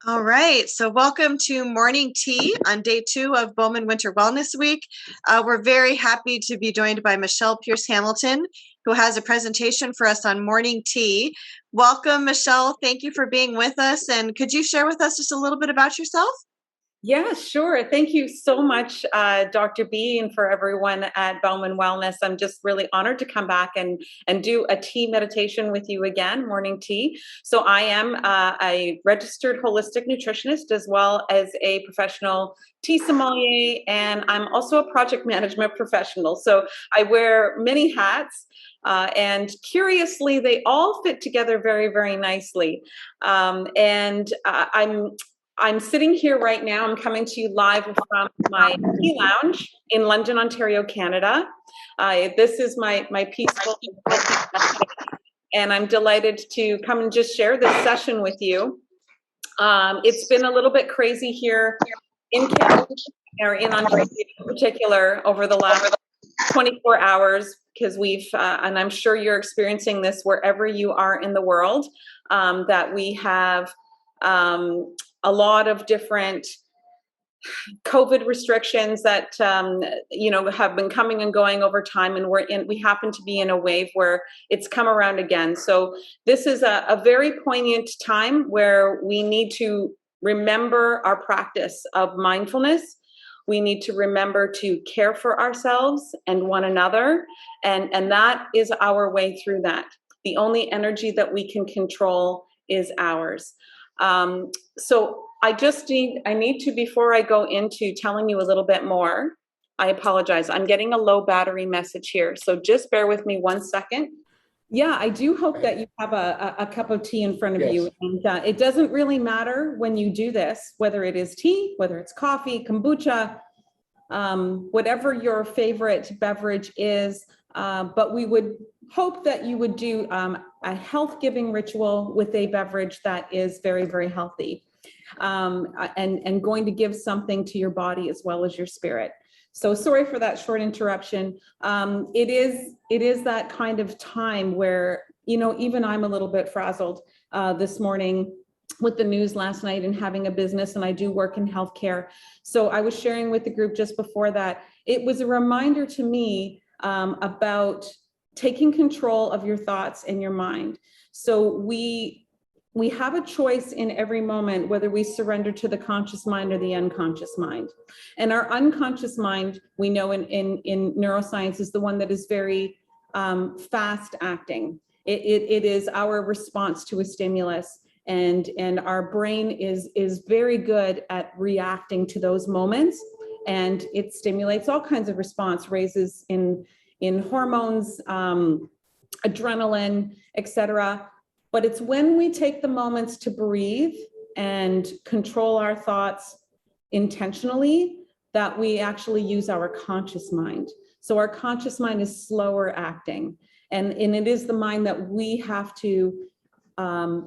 All right, so welcome to Morning Tea on day 2 of Bauman Winter Wellness Week. We're very happy to be joined by Michelle Pierce-Hamilton, who has a presentation for us on morning tea. Welcome, Michelle. Thank you for being with us. And could you share with us just a little bit about yourself? Yeah, sure. Thank you so much, Dr. B, and for everyone at Bauman Wellness. I'm just really honored to come back and do a tea meditation with you again, morning tea. So I am a registered holistic nutritionist as well as a professional tea sommelier, and I'm also a project management professional. So I wear many hats. And curiously, they all fit together very, very nicely. I'm sitting here right now. I'm coming to you live from my tea lounge in London, Ontario, Canada. This is my peaceful, and I'm delighted to come and just share this session with you. It's been a little bit crazy here in Canada, or in Ontario in particular, over the last 24 hours, because and I'm sure you're experiencing this wherever you are in the world, that we have a lot of different COVID restrictions that have been coming and going over time, and we happen to be in a wave where it's come around again. So this is a very poignant time where we need to remember our practice of mindfulness. We need to remember to care for ourselves and one another, and that is our way through that. The only energy that we can control is ours. So I need to, before I go into telling you a little bit more, I apologize. I'm getting a low battery message here. So just bear with me 1 second. Yeah, I do hope that you have a cup of tea in front of you. And it doesn't really matter when you do this, whether it is tea, whether it's coffee, kombucha, whatever your favorite beverage is. But we would hope that you would do a health-giving ritual with a beverage that is very, very healthy, and going to give something to your body as well as your spirit. So sorry for that short interruption. It is that kind of time where, even I'm a little bit frazzled this morning with the news last night and having a business, and I do work in healthcare. So I was sharing with the group just before that, it was a reminder to me about taking control of your thoughts and your mind. So we have a choice in every moment, whether we surrender to the conscious mind or the unconscious mind. And our unconscious mind, we know in neuroscience, is the one that is very fast acting. It is our response to a stimulus, and our brain is very good at reacting to those moments, and it stimulates all kinds of response, raises in hormones, adrenaline, etc. But it's when we take the moments to breathe and control our thoughts intentionally that we actually use our conscious mind. So our conscious mind is slower acting, and it is the mind that we have to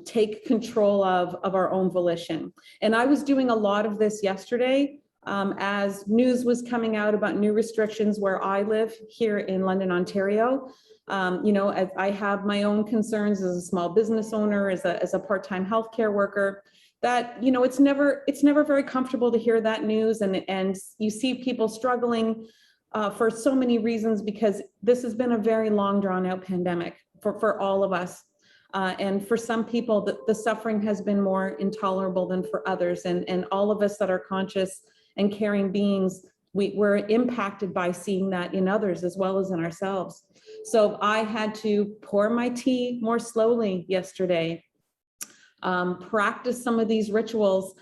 take control of our own volition. And I was doing a lot of this yesterday as news was coming out about new restrictions where I live here in London, Ontario. As I have my own concerns as a small business owner, as a part-time healthcare worker, that, it's never very comfortable to hear that news. And you see people struggling for so many reasons, because this has been a very long drawn out pandemic for all of us. And for some people, the suffering has been more intolerable than for others. And all of us that are conscious and caring beings, we're impacted by seeing that in others as well as in ourselves. So I had to pour my tea more slowly yesterday, practice some of these rituals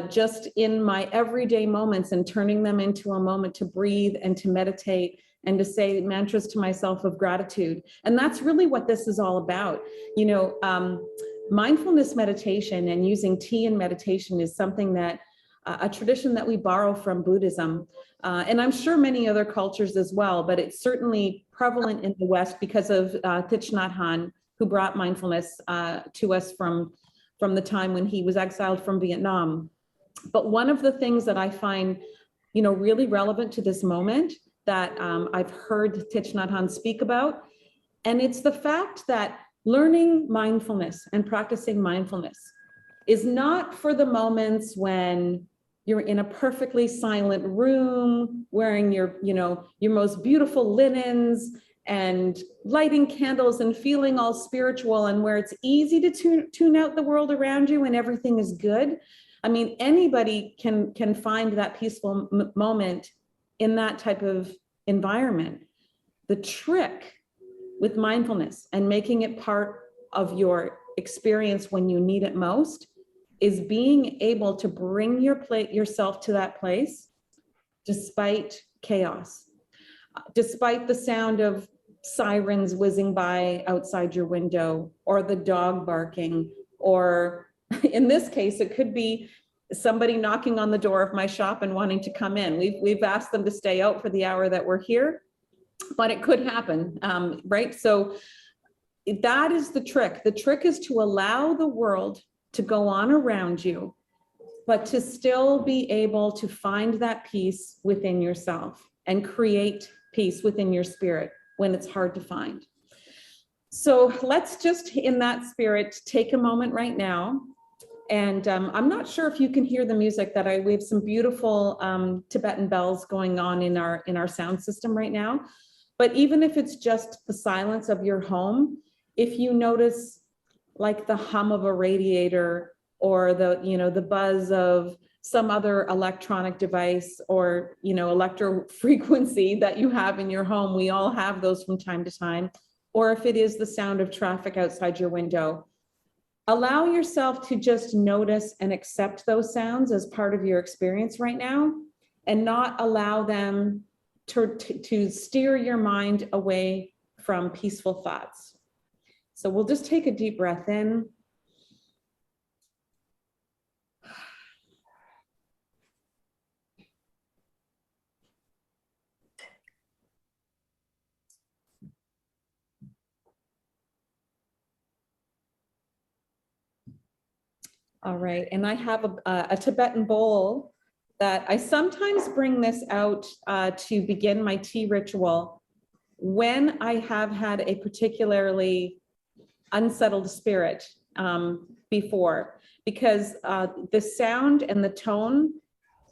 just in my everyday moments, and turning them into a moment to breathe and to meditate and to say mantras to myself of gratitude. And that's really what this is all about. Mindfulness meditation and using tea in meditation is something that a tradition that we borrow from Buddhism, and I'm sure many other cultures as well, but it's certainly prevalent in the West because of Thich Nhat Hanh, who brought mindfulness to us from the time when he was exiled from Vietnam. But one of the things that I find, really relevant to this moment that I've heard Thich Nhat Hanh speak about, and it's the fact that learning mindfulness and practicing mindfulness is not for the moments when you're in a perfectly silent room, wearing your, your most beautiful linens and lighting candles and feeling all spiritual, and where it's easy to tune out the world around you and everything is good. I mean, anybody can find that peaceful moment in that type of environment. The trick with mindfulness and making it part of your experience when you need it most is being able to bring yourself to that place despite chaos, despite the sound of sirens whizzing by outside your window, or the dog barking, or in this case, it could be somebody knocking on the door of my shop and wanting to come in. We've asked them to stay out for the hour that we're here, but it could happen, right? So that is the trick. The trick is to allow the world to go on around you, but to still be able to find that peace within yourself and create peace within your spirit when it's hard to find. So let's just, in that spirit, take a moment right now. And I'm not sure if you can hear the music we have some beautiful Tibetan bells going on in our sound system right now. But even if it's just the silence of your home, if you notice like the hum of a radiator, or the buzz of some other electronic device, or electro frequency that you have in your home, we all have those from time to time, or if it is the sound of traffic outside your window, allow yourself to just notice and accept those sounds as part of your experience right now, and not allow them to steer your mind away from peaceful thoughts. So we'll just take a deep breath in. All right, and I have a Tibetan bowl that I sometimes bring this out to begin my tea ritual when I have had a particularly unsettled spirit before, because the sound and the tone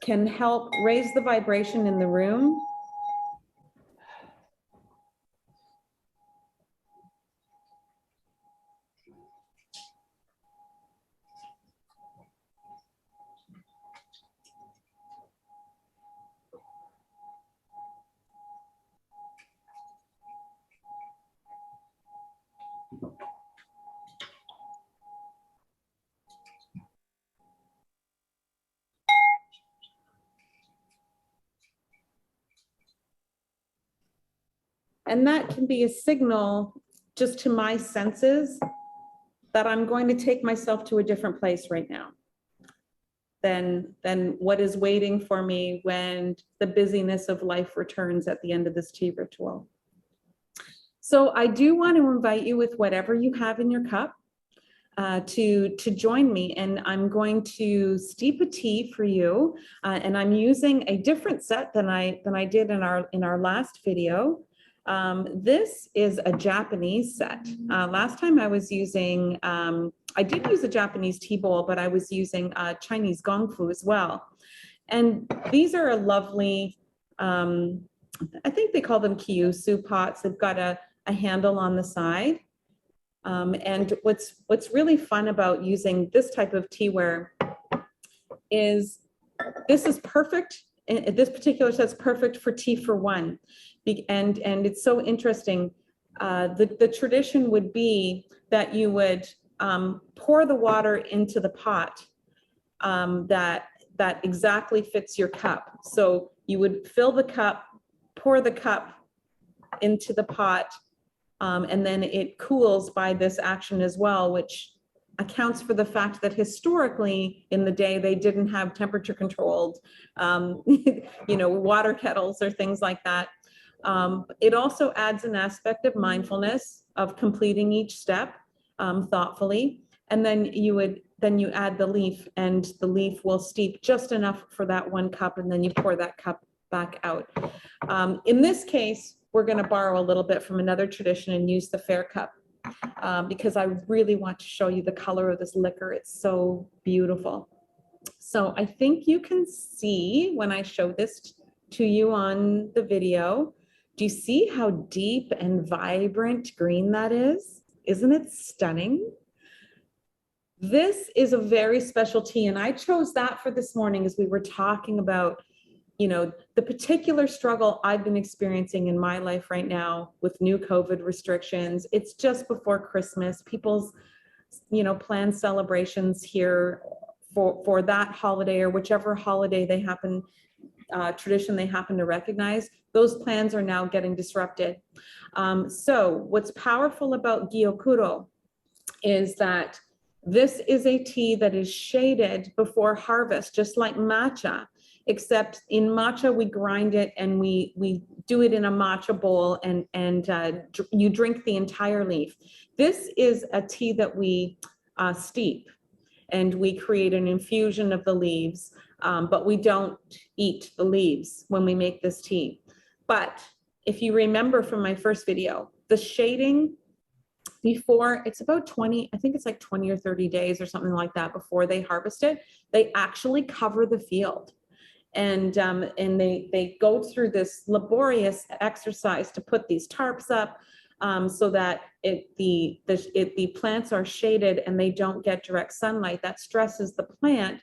can help raise the vibration in the room. And that can be a signal just to my senses that I'm going to take myself to a different place right now than what is waiting for me when the busyness of life returns at the end of this tea ritual. So I do want to invite you, with whatever you have in your cup, to join me, and I'm going to steep a tea for you, and I'm using a different set than I did in our last video. This is a Japanese set. Last time I was using, I did use a Japanese tea bowl, but I was using Chinese gongfu as well. And these are a lovely, I think they call them kyusu pots. They've got a handle on the side. And what's really fun about using this type of teaware is this is perfect. This particular set's perfect for tea for one. And it's so interesting. The tradition would be that you would pour the water into the pot that exactly fits your cup. So you would fill the cup, pour the cup into the pot, and then it cools by this action as well, which accounts for the fact that historically in the day they didn't have temperature controlled water kettles or things like that. It also adds an aspect of mindfulness, of completing each step thoughtfully, and then you add the leaf, and the leaf will steep just enough for that one cup, and then you pour that cup back out. In this case, we're going to borrow a little bit from another tradition and use the fair cup. because I really want to show you the color of this liquor. It's so beautiful. So I think you can see when I show this to you on the video, do you see how deep and vibrant green that is? Isn't it stunning? This is a very special tea, and I chose that for this morning as we were talking about, you know, the particular struggle I've been experiencing in my life right now with new COVID restrictions. It's just before Christmas. People's, you know, planned celebrations here for that holiday or whichever holiday they happen, tradition they happen to recognize, those plans are now getting disrupted. So what's powerful about Gyokuro is that this is a tea that is shaded before harvest, just like matcha, except in matcha, we grind it and we do it in a matcha bowl and you drink the entire leaf. This is a tea that we steep, and we create an infusion of the leaves, but we don't eat the leaves when we make this tea. But if you remember from my first video, the shading before, it's about 20, I think it's like 20 or 30 days or something like that before they harvest it, they actually cover the field. And they go through this laborious exercise to put these tarps up, so that the plants are shaded and they don't get direct sunlight. That stresses the plant,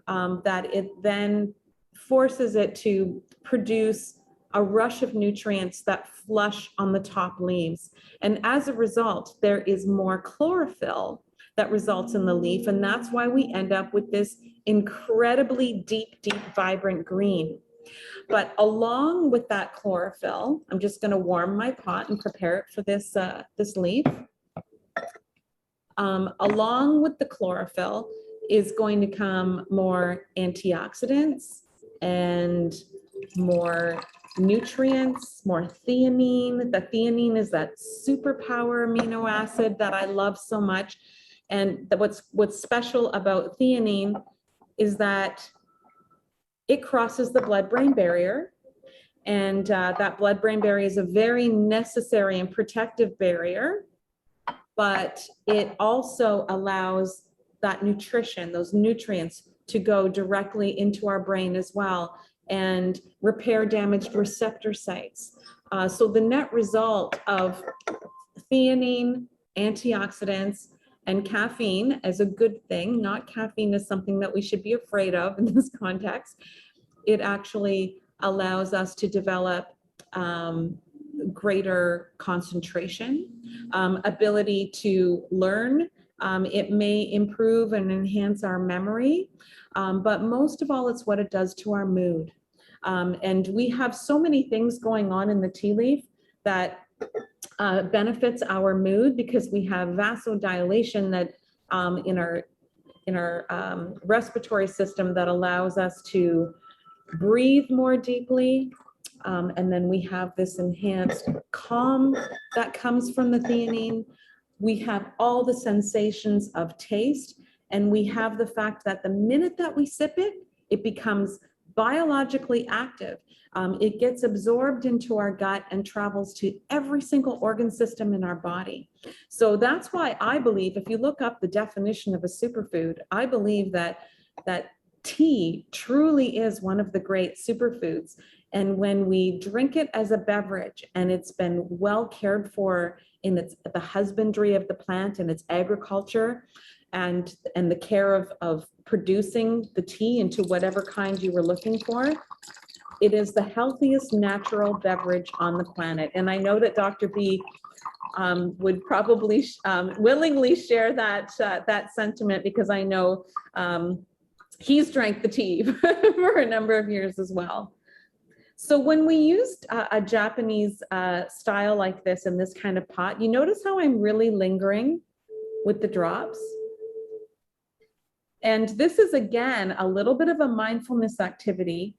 that it then forces it to produce a rush of nutrients that flush on the top leaves. And as a result, there is more chlorophyll that results in the leaf. And that's why we end up with this incredibly deep, vibrant green. But along with that chlorophyll, I'm just going to warm my pot and prepare it for this, this leaf. Along with the chlorophyll is going to come more antioxidants and more nutrients, more theanine. The theanine is that superpower amino acid that I love so much. And what's special about theanine is that it crosses the blood-brain barrier, and that blood-brain barrier is a very necessary and protective barrier, but it also allows that nutrition, those nutrients, to go directly into our brain as well and repair damaged receptor sites. So the net result of theanine, antioxidants, and caffeine as a good thing, not caffeine is something that we should be afraid of in this context. It actually allows us to develop greater concentration, ability to learn. It may improve and enhance our memory, but most of all, it's what it does to our mood. And we have so many things going on in the tea leaf that benefits our mood, because we have vasodilation that in our respiratory system that allows us to breathe more deeply. And then we have this enhanced calm that comes from the theanine. We have all the sensations of taste, and we have the fact that the minute that we sip it, it becomes biologically active. It gets absorbed into our gut and travels to every single organ system in our body. So that's why I believe, if you look up the definition of a superfood, I believe that tea truly is one of the great superfoods. And when we drink it as a beverage and it's been well cared for in the husbandry of the plant and its agriculture, and the care of producing the tea into whatever kind you were looking for, it is the healthiest natural beverage on the planet. And I know that Dr. B would probably willingly share that sentiment, because I know he's drank the tea for a number of years as well. So when we used a Japanese style like this in this kind of pot, you notice how I'm really lingering with the drops? And this is, again, a little bit of a mindfulness activity.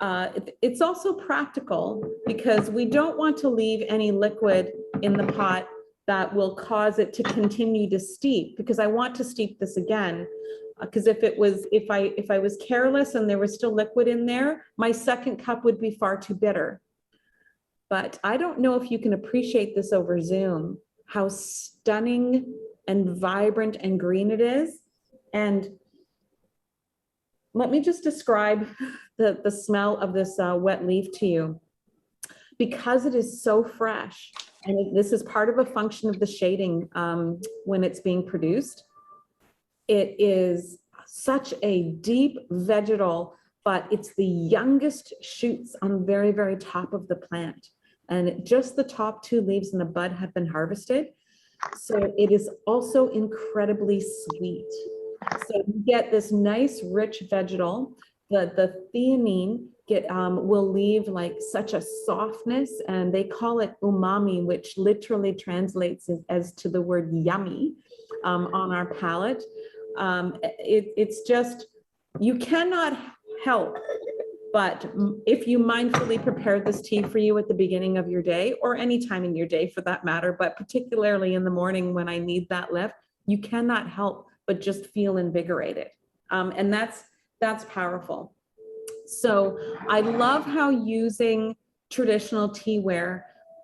It's also practical, because we don't want to leave any liquid in the pot that will cause it to continue to steep, because I want to steep this again. Because if I was careless and there was still liquid in there, my second cup would be far too bitter. But I don't know if you can appreciate this over Zoom, how stunning and vibrant and green it is. And let me just describe the smell of this wet leaf to you. Because it is so fresh, and this is part of a function of the shading when it's being produced. It is such a deep vegetal, but it's the youngest shoots on the very, very top of the plant. And just the top 2 leaves and the bud have been harvested. So it is also incredibly sweet. So you get this nice, rich vegetal. The theanine will leave like such a softness, and they call it umami, which literally translates as to the word yummy on our palate. It's just, you cannot help but if you mindfully prepared this tea for you at the beginning of your day, or any time in your day for that matter, but particularly in the morning when I need that lift, you cannot help but just feel invigorated. And that's powerful. So I love how using traditional teaware,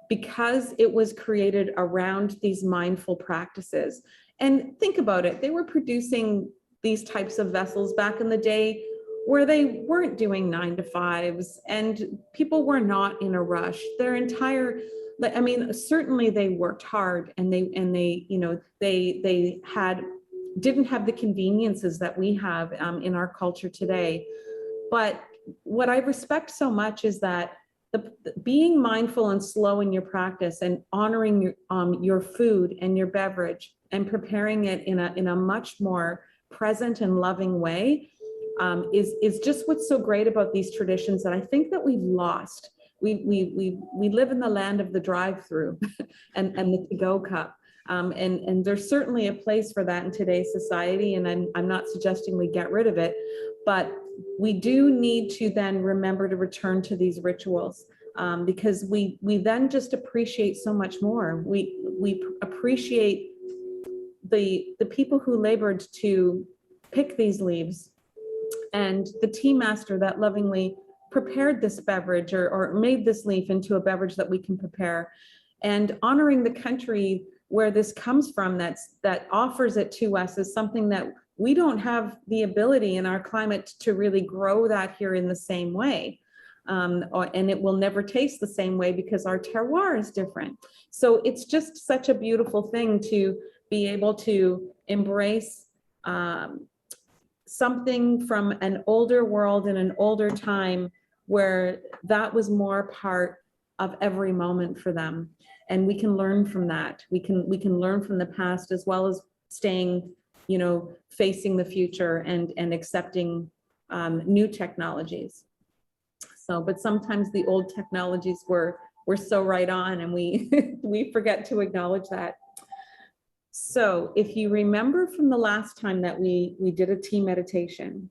because it was created around these mindful practices. And think about it, they were producing these types of vessels back in the day where they weren't doing 9 to 5s and people were not in a rush. Their entire, I mean, certainly they worked hard, and they you know, they didn't have the conveniences that we have in our culture today. But what I respect so much is that being mindful and slow in your practice, and honoring your food and your beverage, and preparing it in a much more present and loving way is just what's so great about these traditions that I think that we've lost. We live in the land of the drive-through and the to-go cup. And there's certainly a place for that in today's society, and I'm not suggesting we get rid of it, but we do need to then remember to return to these rituals, because we then just appreciate so much more. We appreciate the people who labored to pick these leaves, and the tea master that lovingly prepared this beverage or made this leaf into a beverage that we can prepare, and honoring the country where this comes from that offers it to us is something that we don't have the ability in our climate to really grow that here in the same way. And it will never taste the same way because our terroir is different. So it's just such a beautiful thing to be able to embrace something from an older world and an older time where that was more part of every moment for them. And we can learn from that. We can learn from the past, as well as staying, facing the future and accepting new technologies. So, but sometimes the old technologies were so right on, and we we forget to acknowledge that. So if you remember from the last time that we did a tea meditation,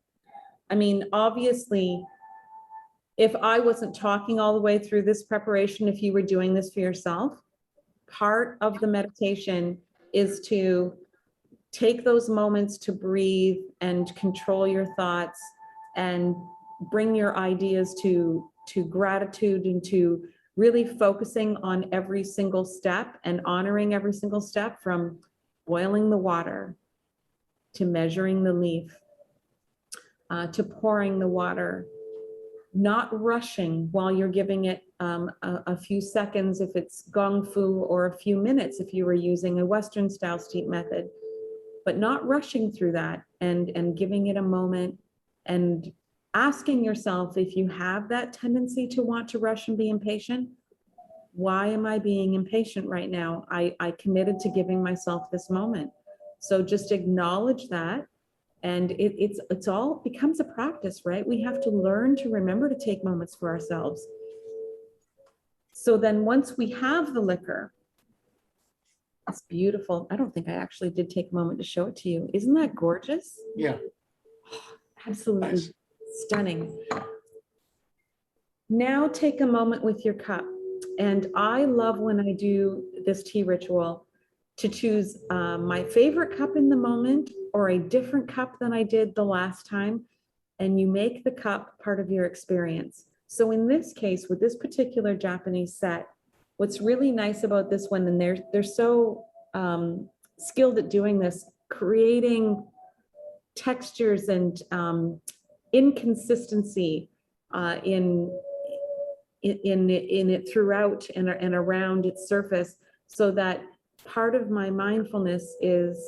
I mean, obviously, if I wasn't talking all the way through this preparation, if you were doing this for yourself, part of the meditation is to take those moments to breathe and control your thoughts and bring your ideas to gratitude and to really focusing on every single step and honoring every single step, from boiling the water to measuring the leaf to pouring the water, not rushing while you're giving it a few seconds if it's gong fu, or a few minutes if you were using a Western style steep method, but not rushing through that, and giving it a moment and asking yourself, if you have that tendency to want to rush and be impatient, why am I being impatient right now? I committed to giving myself this moment. So just acknowledge that. And it's all becomes a practice, right? We have to learn to remember to take moments for ourselves. So then once we have the liquor, it's beautiful. I don't think I actually did take a moment to show it to you. Isn't that gorgeous? Yeah. Absolutely Nice. Stunning. Now take a moment with your cup. And I love when I do this tea ritual to choose my favorite cup in the moment, or a different cup than I did the last time, and you make the cup part of your experience. So in this case, with this particular Japanese set, what's really nice about this one, and they're so skilled at doing this, creating textures and inconsistency in it throughout and around its surface, so that part of my mindfulness is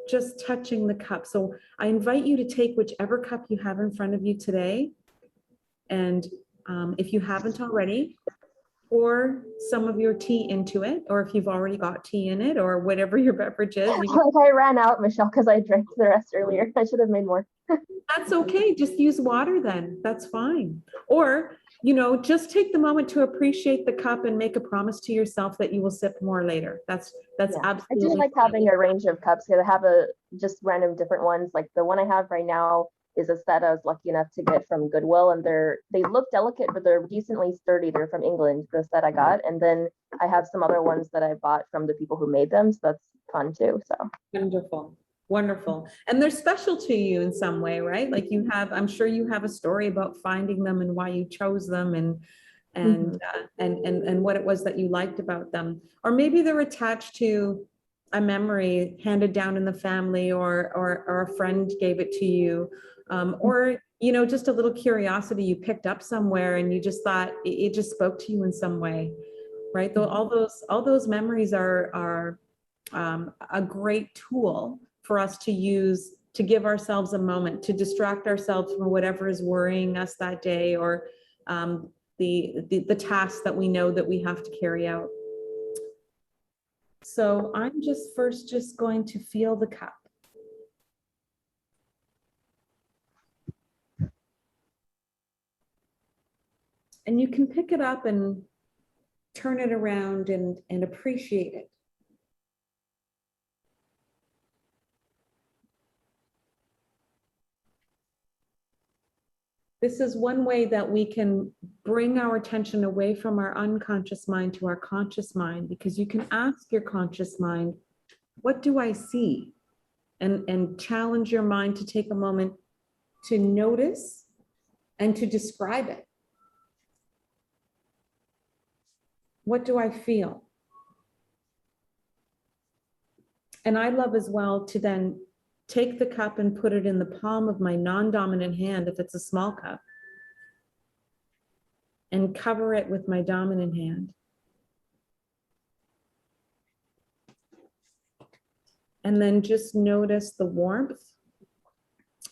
just touching the cup. So I invite you to take whichever cup you have in front of you today, and if you haven't already, pour some of your tea into it, or if you've already got tea in it, or whatever your beverage is. Like I ran out, Michelle, because I drank the rest earlier. I should have made more. That's okay. Just use water then. That's fine. Or, you know, just take the moment to appreciate the cup and make a promise to yourself that you will sip more later. That's absolutely. I do like having a range of cups, because I have just random different ones. Like the one I have right now is a set I was lucky enough to get from Goodwill, and they look delicate, but they're decently sturdy. They're from England, the set I got. And then I have some other ones that I bought from the people who made them. So that's fun too. So wonderful. Wonderful. And they're special to you in some way, right? Like you have, I'm sure you have a story about finding them and why you chose them, and what it was that you liked about them. Or maybe they're attached to a memory handed down in the family, or a friend gave it to you, or, you know, just a little curiosity you picked up somewhere and you just thought it just spoke to you in some way, right? Though all those memories are a great tool for us to use to give ourselves a moment to distract ourselves from whatever is worrying us that day, or the tasks that we know that we have to carry out. So I'm just going to feel the cup. And you can pick it up and turn it around and appreciate it. This is one way that we can bring our attention away from our unconscious mind to our conscious mind, because you can ask your conscious mind, what do I see? And challenge your mind to take a moment to notice and to describe it. What do I feel? And I love as well to then take the cup and put it in the palm of my non-dominant hand, if it's a small cup, and cover it with my dominant hand. And then just notice the warmth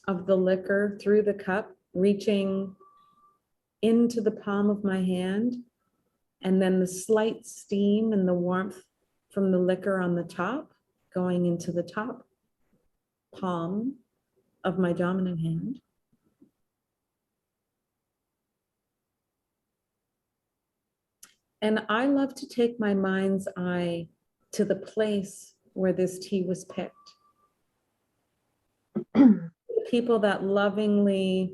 of the liquor through the cup, reaching into the palm of my hand, and then the slight steam and the warmth from the liquor on the top going into the top palm of my dominant hand. And I love to take my mind's eye to the place where this tea was picked. People that lovingly,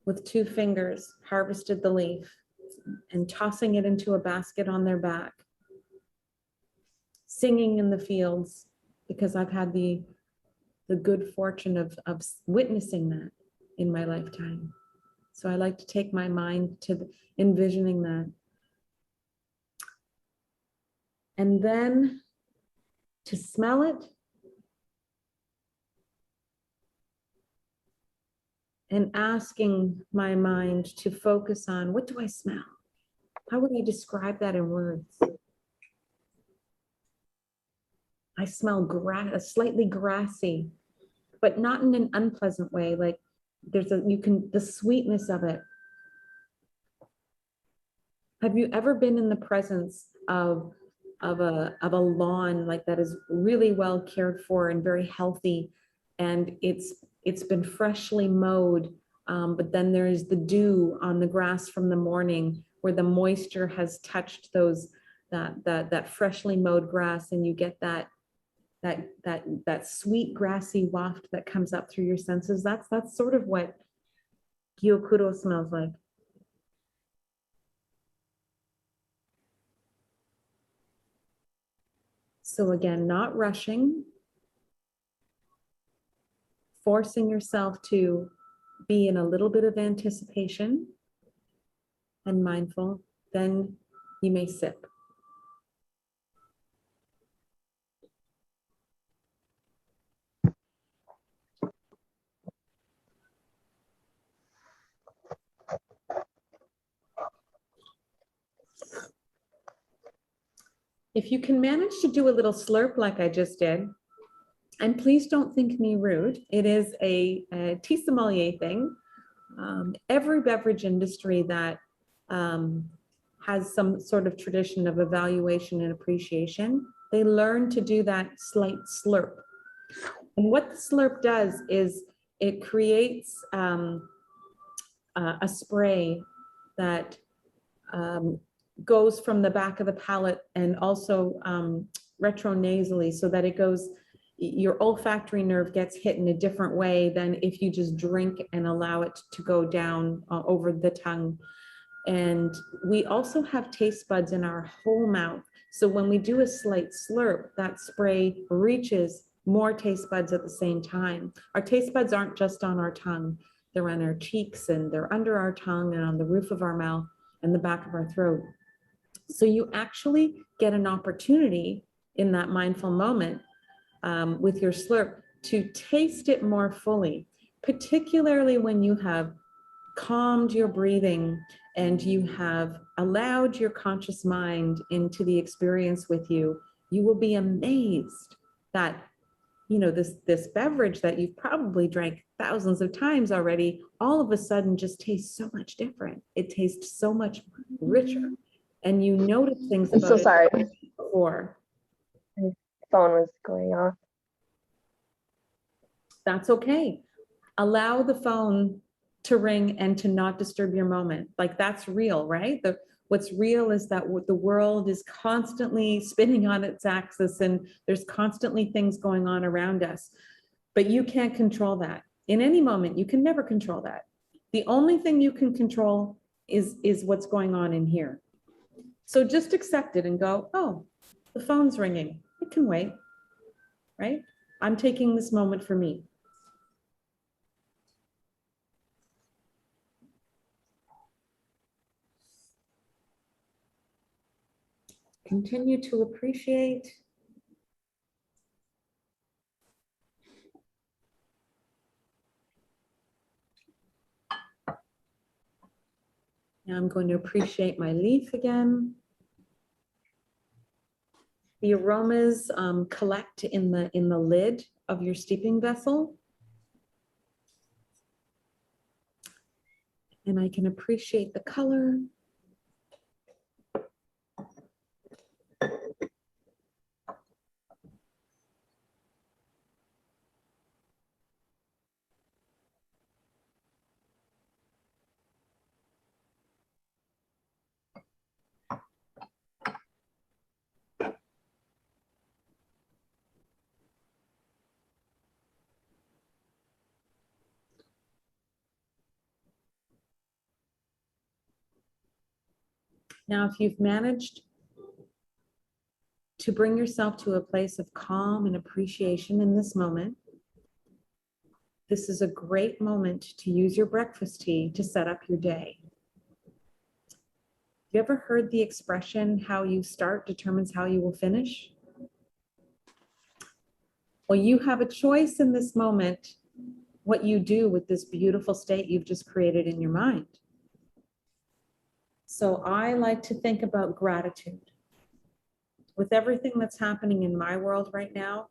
with 2 fingers, harvested the leaf and tossing it into a basket on their back, singing in the fields, because I've had the good fortune of witnessing that in my lifetime. So I like to take my mind to envisioning that. And then to smell it and asking my mind to focus on, what do I smell? How would I describe that in words? I smell slightly grassy, but not in an unpleasant way. Like the sweetness of it. Have you ever been in the presence of a lawn like that is really well cared for and very healthy, and it's been freshly mowed, but then there's the dew on the grass from the morning where the moisture has touched that freshly mowed grass, and you get that sweet grassy waft that comes up through your senses. That's sort of what gyokuro smells like. So again, not rushing, forcing yourself to be in a little bit of anticipation and mindful, then you may sip. if you can manage to do a little slurp like I just did, and please don't think me rude, it is a tea sommelier thing. Every beverage industry that has some sort of tradition of evaluation and appreciation, they learn to do that slight slurp. And what the slurp does is it creates a spray that goes from the back of the palate and also retronasally, so that it goes, your olfactory nerve gets hit in a different way than if you just drink and allow it to go down over the tongue. And we also have taste buds in our whole mouth. So when we do a slight slurp, that spray reaches more taste buds at the same time. Our taste buds aren't just on our tongue. They're on our cheeks, and they're under our tongue, and on the roof of our mouth and the back of our throat. So you actually get an opportunity in that mindful moment with your slurp to taste it more fully, particularly when you have calmed your breathing and you have allowed your conscious mind into the experience with you. You will be amazed that, you know, this beverage that you've probably drank thousands of times already, all of a sudden just tastes so much different. It tastes so much richer, and you notice things I'm about so it sorry. before. My phone was going off. That's okay. Allow the phone to ring and to not disturb your moment. Like, that's real, right? What's real is that the world is constantly spinning on its axis, and there's constantly things going on around us. But you can't control that. In any moment, you can never control that. The only thing you can control is what's going on in here. So just accept it and go, oh, the phone's ringing. It can wait, right? I'm taking this moment for me. Continue to appreciate. Now I'm going to appreciate my leaf again. The aromas collect in the lid of your steeping vessel. And I can appreciate the color. Now, if you've managed to bring yourself to a place of calm and appreciation in this moment, this is a great moment to use your breakfast tea to set up your day. Have you ever heard the expression, how you start determines how you will finish? Well, you have a choice in this moment what you do with this beautiful state you've just created in your mind. So I like to think about gratitude. With everything that's happening in my world right now,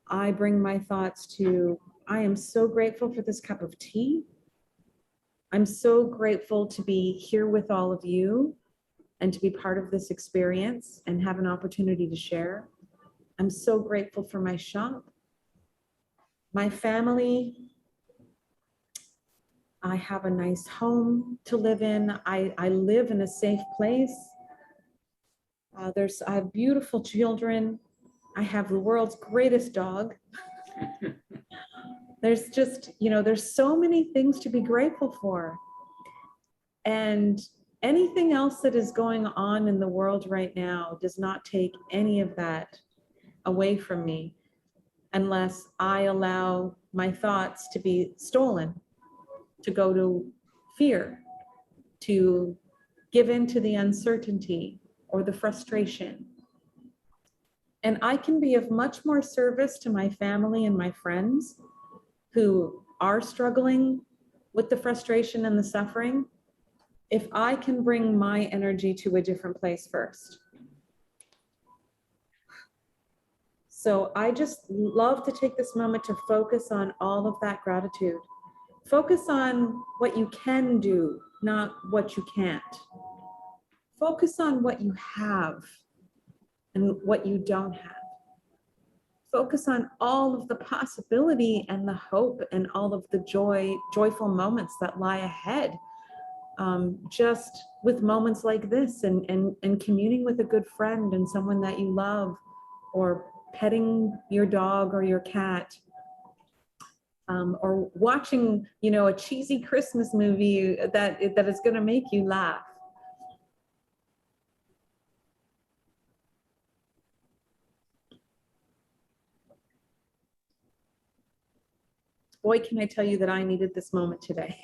I bring my thoughts to, I am so grateful for this cup of tea. I'm so grateful to be here with all of you and to be part of this experience and have an opportunity to share. I'm so grateful for my shop, my family. I have a nice home to live in. I live in a safe place. I have beautiful children. I have the world's greatest dog. There's just, there's so many things to be grateful for. And anything else that is going on in the world right now does not take any of that away from me unless I allow my thoughts to be stolen, to go to fear, to give in to the uncertainty or the frustration. And I can be of much more service to my family and my friends who are struggling with the frustration and the suffering if I can bring my energy to a different place first. So I just love to take this moment to focus on all of that gratitude. Focus on what you can do, not what you can't. Focus on what you have and what you don't have. Focus on all of the possibility and the hope and all of the joyful moments that lie ahead. Just with moments like this and communing with a good friend and someone that you love, or petting your dog or your cat, or watching, a cheesy Christmas movie that is going to make you laugh. Boy, can I tell you that I needed this moment today.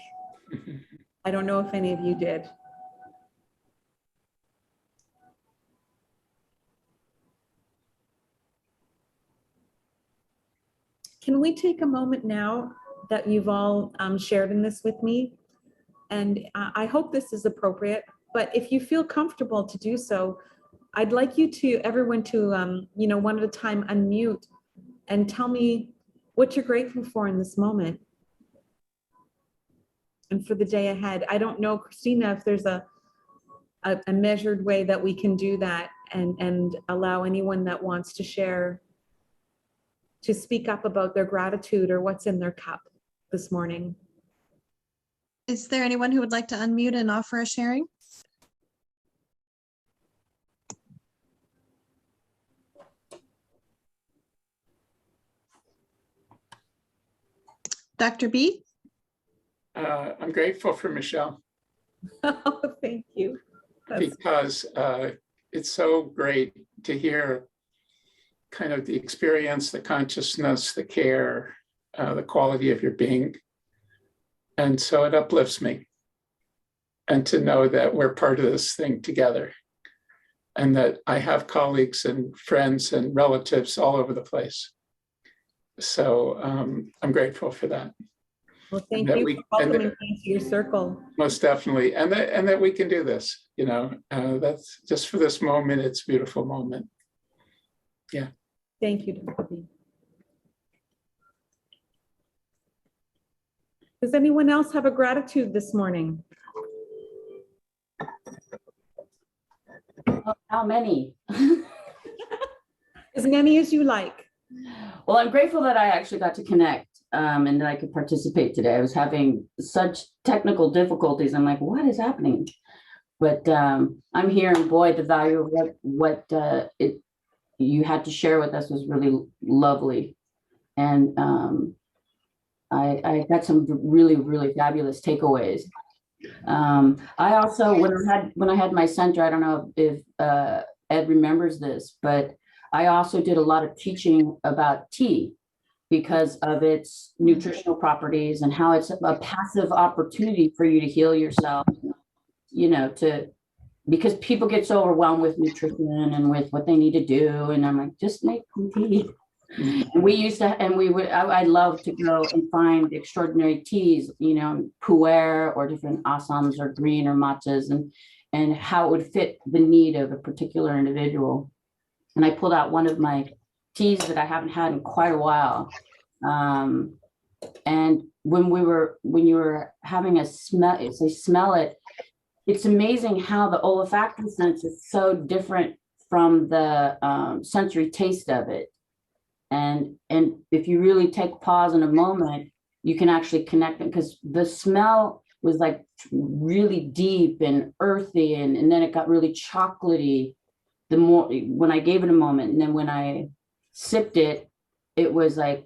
I don't know if any of you did. Can we take a moment now that you've all shared in this with me? And I hope this is appropriate, but if you feel comfortable to do so, I'd like everyone to, one at a time, unmute and tell me what you're grateful for in this moment and for the day ahead. I don't know, Christina, if there's a measured way that we can do that and allow anyone that wants to share to speak up about their gratitude or what's in their cup this morning. Is there anyone who would like to unmute and offer a sharing? Dr. B? I'm grateful for Michelle. Oh, thank you. Because it's so great to hear kind of the experience, the consciousness, the care, the quality of your being. And so it uplifts me. And to know that we're part of this thing together. And that I have colleagues and friends and relatives all over the place. So I'm grateful for that. Well, thank you for welcoming me into your circle. Most definitely. And that we can do this, that's just for this moment. It's a beautiful moment. Yeah. Thank you, Dr. B. Does anyone else have a gratitude this morning? How many? As many as you like. Well, I'm grateful that I actually got to connect and that I could participate today. I was having such technical difficulties. I'm like, what is happening? But I'm here, and boy, the value of what you had to share with us was really lovely. And I got some really, really fabulous takeaways. I also, when I had my center, I don't know if Ed remembers this, but I also did a lot of teaching about tea because of its nutritional properties and how it's a passive opportunity for you to heal yourself, because people get so overwhelmed with nutrition and with what they need to do. And I'm like, just make some tea. And I'd love to go and find extraordinary teas, pu'er or different assams or green or matchas, and how it would fit the need of a particular individual. And I pulled out one of my teas that I haven't had in quite a while. And when you were having a smell, smell it, it's amazing how the olfactory sense is so different from the sensory taste of it. And if you really take pause in a moment, you can actually connect them, because the smell was like really deep and earthy, and then it got really chocolatey the more when I gave it a moment. And then when I sipped it, it was like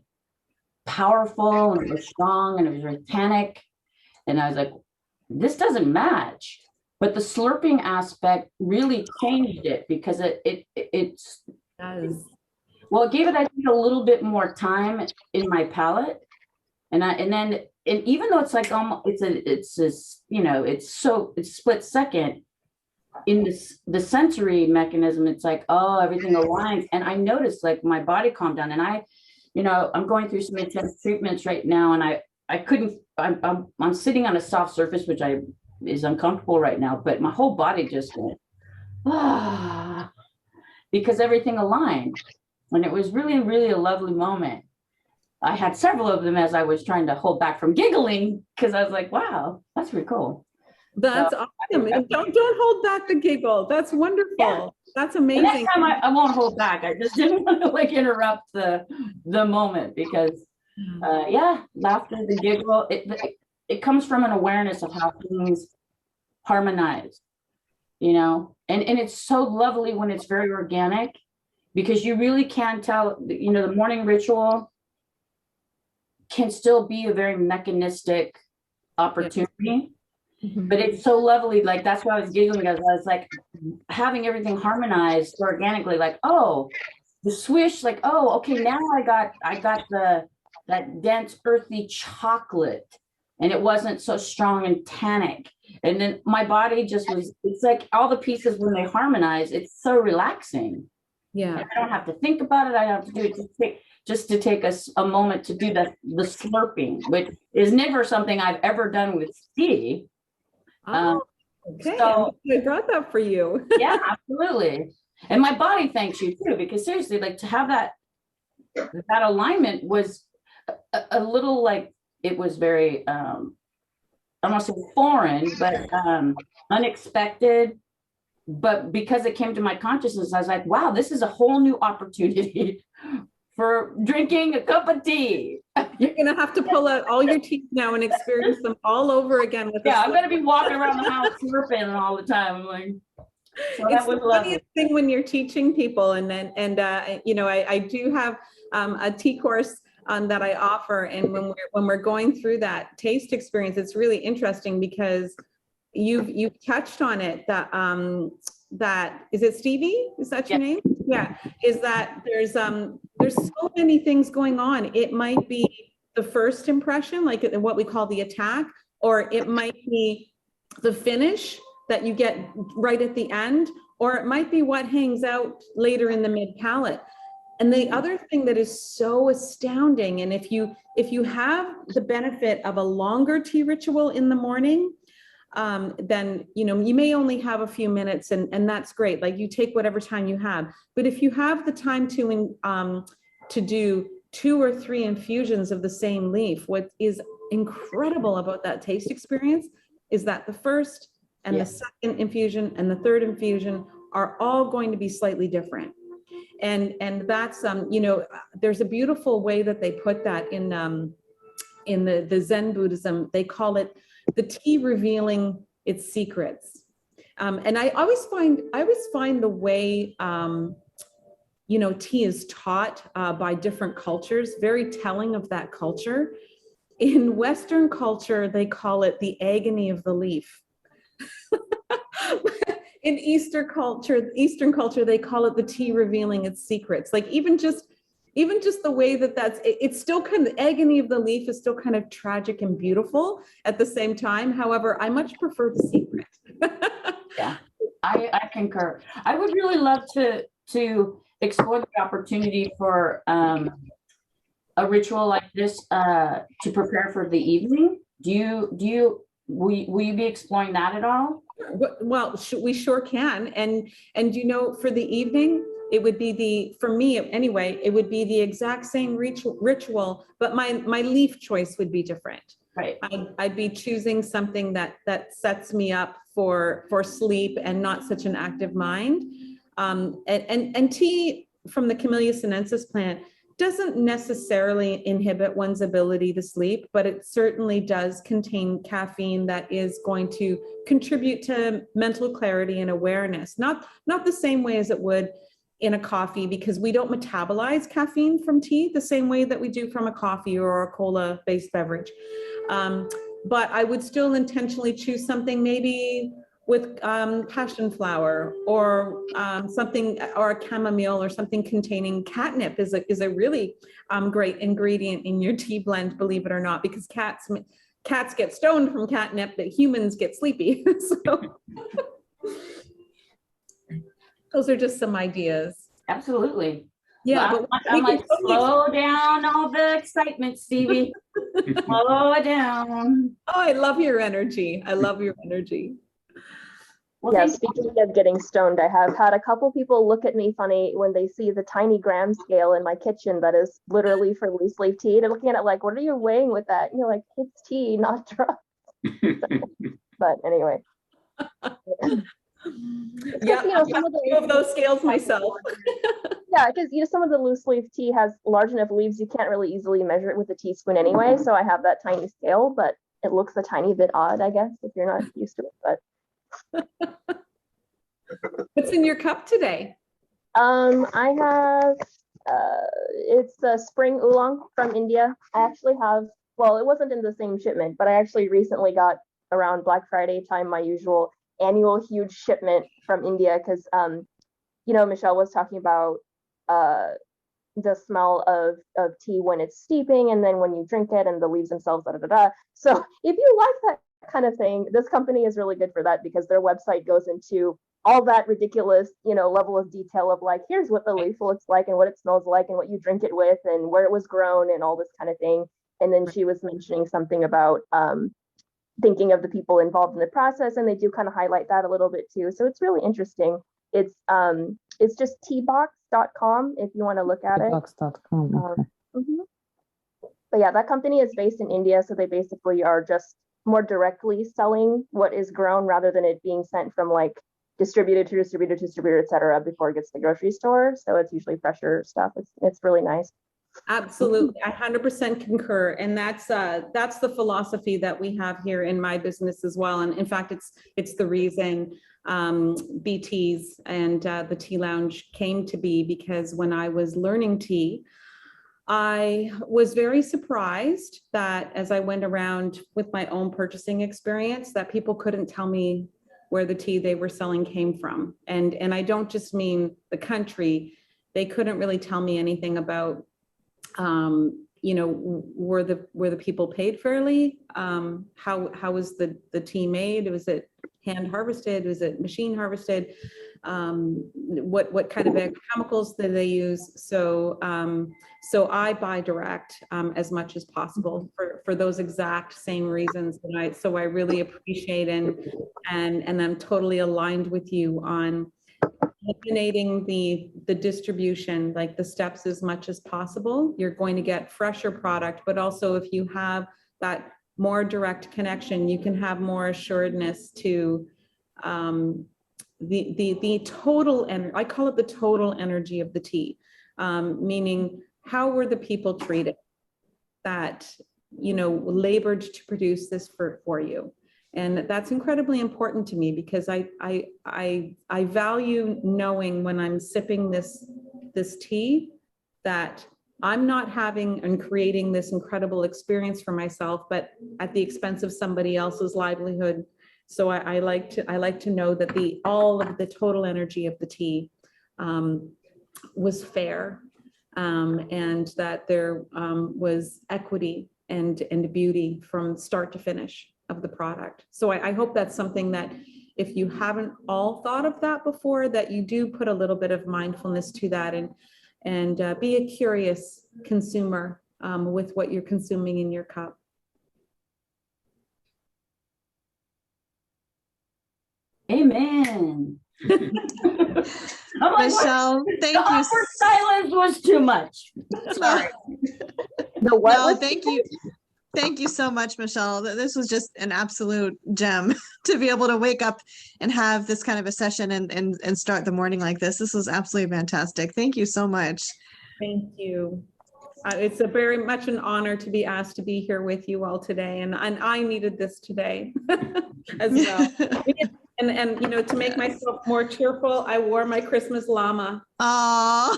powerful and it was strong and it was very tannic. And I was like, this doesn't match. But the slurping aspect really changed it, because it does. Well, it gave it, I think, a little bit more time in my palate, and even though it's like it's split second in the sensory mechanism, it's like, oh, everything aligns, and I noticed like my body calmed down, and I'm going through some intense treatments right now, and I'm sitting on a soft surface, which I is uncomfortable right now, but my whole body just went, ah, because everything aligned. And it was really, really a lovely moment. I had several of them as I was trying to hold back from giggling, because I was like, wow, that's pretty cool. That's awesome. And don't hold back the giggle. That's wonderful. Yeah. That's amazing. The next time I won't hold back. I just didn't want to like interrupt the moment, because yeah, laughter, the giggle, it comes from an awareness of how things harmonize, you know, and it's so lovely when it's very organic, because you really can tell, you know, the morning ritual can still be a very mechanistic opportunity. Mm-hmm. But it's so lovely. Like, that's why I was giggling, because I was like having everything harmonized organically, like, oh, the swish, like, oh, okay, now I got that dense earthy chocolate, and it wasn't so strong and tannic. And then my body just was, it's like all the pieces, when they harmonize, it's so relaxing. Yeah. And I don't have to think about it. I don't have to do it just to take a moment to do the slurping, which is never something I've ever done with tea. Okay, so I brought that for you. Yeah, absolutely. And my body thanks you too, because seriously, like, to have that alignment was a little, like, it was very I don't want to say foreign, but unexpected. But because it came to my consciousness, I was like, wow, this is a whole new opportunity for drinking a cup of tea. You're going to have to pull out all your teeth now and experience them all over again. Yeah, I'm going to be walking around the house slurping all the time. I'm like, so it's the funniest thing when you're teaching people. And you know, I do have a tea course that I offer. And when we're going through that taste experience, it's really interesting, because you've touched on it, that is it Stevie? Is that your name? Yeah. Is that there's so many things going on. It might be the first impression, like what we call the attack, or it might be the finish that you get right at the end, or it might be what hangs out later in the mid palate. And the other thing that is so astounding, and if you have the benefit of a longer tea ritual in the morning, then, you know, you may only have a few minutes, and that's great. Like, you take whatever time you have. But if you have the time to do 2 or 3 infusions of the same leaf, what is incredible about that taste experience is that the first and the second infusion and the third infusion are all going to be slightly different. And that's, you know, there's a beautiful way that they put that in the Zen Buddhism. They call it the tea revealing its secrets. And I always find the way, you know, tea is taught by different cultures very telling of that culture. In Western culture, they call it the agony of the leaf. In Eastern culture, they call it the tea revealing its secrets. Like, even just the way it's still kind of, the agony of the leaf is still kind of tragic and beautiful at the same time. However, I much prefer the secret. Yeah, I concur. I would really love to explore the opportunity for a ritual like this to prepare for the evening. Will you be exploring that at all? Well, we sure can. And you know, for the evening, it would be for me anyway, it would be the exact same ritual, but my leaf choice would be different. Right. I'd be choosing something that sets me up for sleep and not such an active mind. And tea from the Camellia sinensis plant doesn't necessarily inhibit one's ability to sleep, but it certainly does contain caffeine that is going to contribute to mental clarity and awareness. Not the same way as it would in a coffee, because we don't metabolize caffeine from tea the same way that we do from a coffee or a cola-based beverage. But I would still intentionally choose something maybe with passion flower or something, or a chamomile or something containing catnip is a really great ingredient in your tea blend, believe it or not, because cats get stoned from catnip, but humans get sleepy. So those are just some ideas. Absolutely. Yeah, Well, but I'm we can like, totally. slow down all the excitement, Stevie. Slow it down. Oh, I love your energy. I love your energy. Well, Yeah, thank you. speaking of getting stoned, I have had a couple people look at me funny when they see the tiny gram scale in my kitchen that is literally for loose leaf tea. They're looking at it like, what are you weighing with that? And you're like, it's tea, not drugs. But anyway. Yeah, You know, some of I have those scales myself. yeah, because some of the loose leaf tea has large enough leaves you can't really easily measure it with a teaspoon anyway. So I have that tiny scale, but it looks a tiny bit odd, I guess, if you're not used to it. But What's in your cup today? I have it's a spring oolong from India. I actually have, well, it wasn't in the same shipment, but I actually recently got around Black Friday time my usual annual huge shipment from India because Michelle was talking about the smell of tea when it's steeping and then when you drink it and the leaves themselves, da da da da. So if you like that kind of thing, this company is really good for that because their website goes into all that ridiculous, level of detail of like, here's what the leaf looks like and what it smells like and what you drink it with and where it was grown and all this kind of thing. And then she was mentioning something about thinking of the people involved in the process, and they do kind of highlight that a little bit too. So it's really interesting. It's just teabox.com if you want to look at it. Teabox.com. Okay. But yeah, that company is based in India, so they basically are just more directly selling what is grown rather than it being sent from like distributor to distributor to distributor, et cetera, before it gets to the grocery store. So it's usually fresher stuff. It's really nice. Absolutely. I 100% concur. And that's the philosophy that we have here in my business as well. And in fact, it's the reason BT's and the Tea Lounge came to be, because when I was learning tea, I was very surprised that as I went around with my own purchasing experience, that people couldn't tell me where the tea they were selling came from. And I don't just mean the country. They couldn't really tell me anything about were the people paid fairly? How was the tea made? Was it hand harvested? Was it machine harvested? What kind of chemicals did they use? So I buy direct as much as possible for those exact same reasons. And so I really appreciate and I'm totally aligned with you on eliminating the distribution, like the steps, as much as possible. You're going to get fresher product, but also if you have that more direct connection, you can have more assuredness to the total, and I call it the total energy of the tea, meaning how were the people treated that labored to produce this for you. And that's incredibly important to me because I value knowing when I'm sipping this tea that I'm not having and creating this incredible experience for myself, but at the expense of somebody else's livelihood. So I like to know that all of the total energy of the tea was fair, and that there was equity and beauty from start to finish of the product. So I hope that's something that if you haven't all thought of that before, that you do put a little bit of mindfulness to that and be a curious consumer with what you're consuming in your cup. Amen. Michelle, thank you. Awkward silence was too much. Sorry. The what? No, thank you. Thank you so much, Michelle. This was just an absolute gem to be able to wake up and have this kind of a session and start the morning like this. This was absolutely fantastic. Thank you so much. Thank you. It's a very much an honor to be asked to be here with you all today. And I needed this today as well. And to make myself more cheerful, I wore my Christmas llama. Oh.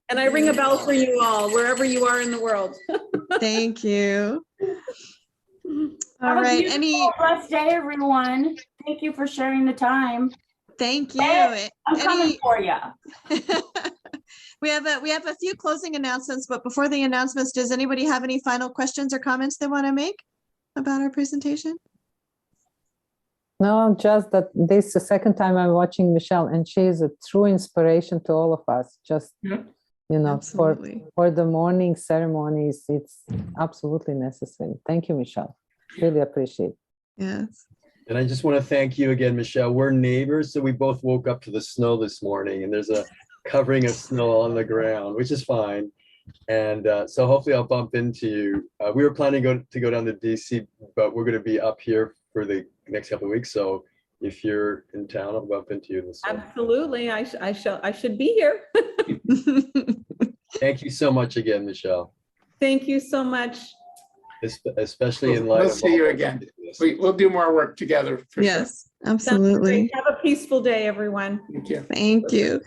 And I ring a bell for you all, wherever you are in the world. Thank you. All Have right. a blessed day, everyone. Thank you for sharing the time. Thank you. I'm coming for you. We have a few closing announcements, but before the announcements, does anybody have any final questions or comments they want to make about our presentation? No, just that this is the second time I'm watching Michelle, and she is a true inspiration to all of us. Just you know, Absolutely. for the morning ceremonies, it's absolutely necessary. Thank you, Michelle. Really appreciate it. Yes. And I just want to thank you again, Michelle. We're neighbors, so we both woke up to the snow this morning, and there's a covering of snow on the ground, which is fine. And so hopefully I'll bump into you. We were planning to go down to DC, but we're going to be up here for the next couple of weeks. So if you're in town, I'll bump into you in the summer. Absolutely. I should be here. Thank you so much again, Michelle. Thank you so much. Especially in light We'll of see you all again. this. We'll do more work together for sure. Yes, absolutely. Have a peaceful day, everyone. Thank you. Thank you.